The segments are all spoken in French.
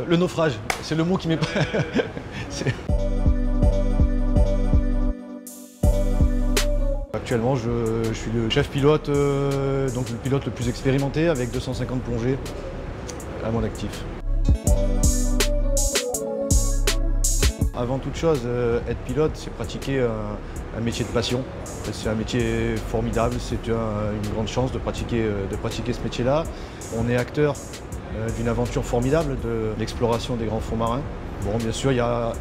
Le naufrage, c'est le mot qui m'est pas... Actuellement, je suis le chef pilote, donc le pilote le plus expérimenté avec 250 plongées à mon actif. Avant toute chose, être pilote, c'est pratiquer un métier de passion. C'est un métier formidable, c'est une grande chance de pratiquer ce métier-là. On est acteur d'une aventure formidable de l'exploration des grands fonds marins. Bon, bien sûr, il y a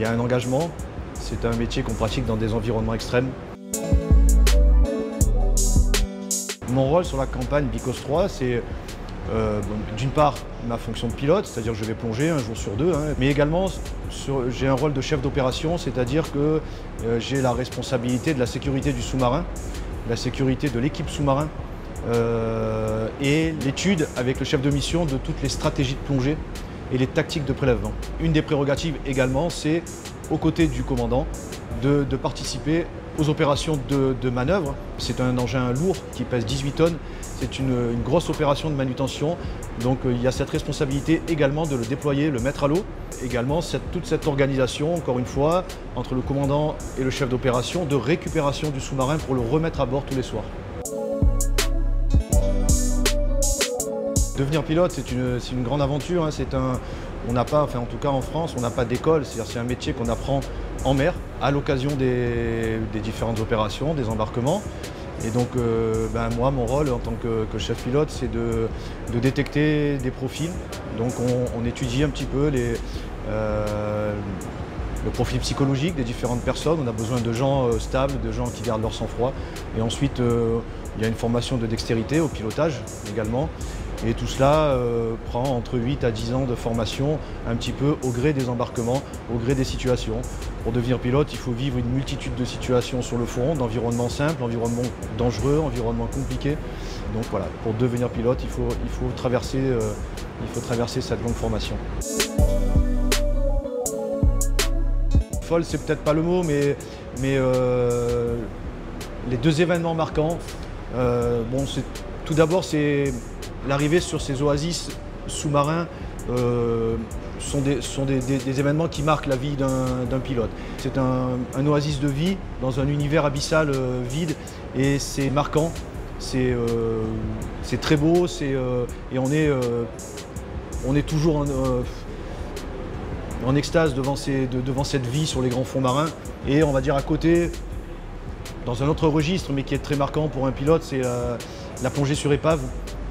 un engagement. C'est un métier qu'on pratique dans des environnements extrêmes. Mon rôle sur la campagne Bicos 3, c'est d'une part ma fonction de pilote, c'est-à-dire que je vais plonger un jour sur deux, mais également j'ai un rôle de chef d'opération, c'est-à-dire que j'ai la responsabilité de la sécurité du sous-marin, la sécurité de l'équipe sous-marin et l'étude avec le chef de mission de toutes les stratégies de plongée et les tactiques de prélèvement. Une des prérogatives également, c'est aux côtés du commandant de participer aux opérations de manœuvre. C'est un engin lourd qui pèse 18 tonnes. C'est une grosse opération de manutention. Donc il y a cette responsabilité également de le déployer, le mettre à l'eau. Également toute cette organisation, encore une fois, entre le commandant et le chef d'opération, de récupération du sous-marin pour le remettre à bord tous les soirs. Devenir pilote, c'est une grande aventure. On n'a pas, enfin en tout cas en France, on n'a pas d'école. C'est un métier qu'on apprend en mer à l'occasion des différentes opérations, des embarquements. Et donc moi, mon rôle en tant que chef pilote, c'est de détecter des profils. Donc on étudie un petit peu le profil psychologique des différentes personnes. On a besoin de gens stables, de gens qui gardent leur sang-froid. Et ensuite, il y a une formation de dextérité au pilotage également. Et tout cela prend entre 8 à 10 ans de formation, un petit peu au gré des embarquements, au gré des situations. Pour devenir pilote, il faut vivre une multitude de situations sur le front, d'environnements simples, environnements dangereux, environnements compliqués. Donc voilà, pour devenir pilote, il faut traverser cette longue formation. Folle, c'est peut-être pas le mot, mais les deux événements marquants, tout d'abord, c'est l'arrivée sur ces oasis sous-marins sont des événements qui marquent la vie d'un pilote. C'est un oasis de vie dans un univers abyssal vide et c'est marquant, c'est très beau et on est toujours en extase devant cette vie sur les grands fonds marins. Et on va dire à côté, dans un autre registre mais qui est très marquant pour un pilote, c'est la plongée sur épave.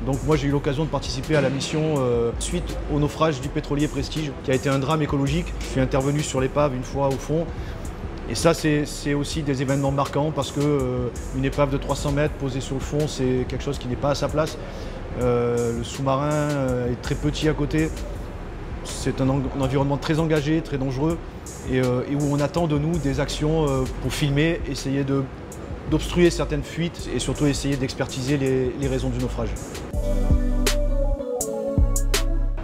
Donc moi j'ai eu l'occasion de participer à la mission suite au naufrage du pétrolier Prestige, qui a été un drame écologique. Je suis intervenu sur l'épave une fois au fond. Et ça c'est aussi des événements marquants parce qu'une épave de 300 mètres posée sur le fond, c'est quelque chose qui n'est pas à sa place. Le sous-marin est très petit à côté. C'est un environnement très engagé, très dangereux et où on attend de nous des actions pour filmer, essayer d'obstruer certaines fuites et surtout essayer d'expertiser les raisons du naufrage.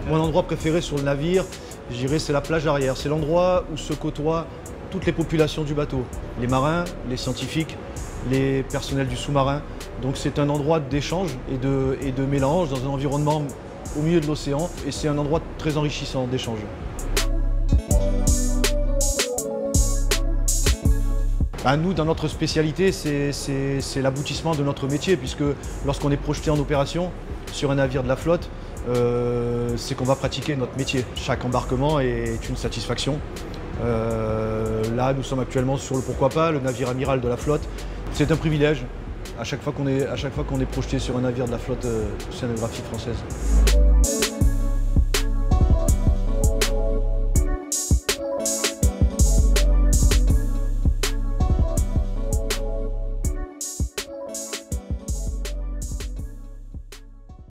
Mon endroit préféré sur le navire, je dirais, c'est la plage arrière. C'est l'endroit où se côtoient toutes les populations du bateau. Les marins, les scientifiques, les personnels du sous-marin. Donc c'est un endroit d'échange et de mélange dans un environnement au milieu de l'océan. Et c'est un endroit très enrichissant d'échange. Nous, dans notre spécialité, c'est l'aboutissement de notre métier, puisque lorsqu'on est projeté en opération sur un navire de la flotte, c'est qu'on va pratiquer notre métier. Chaque embarquement est une satisfaction. Là, nous sommes actuellement sur le Pourquoi pas, le navire amiral de la flotte. C'est un privilège à chaque fois qu'on est projeté sur un navire de la flotte océanographique française.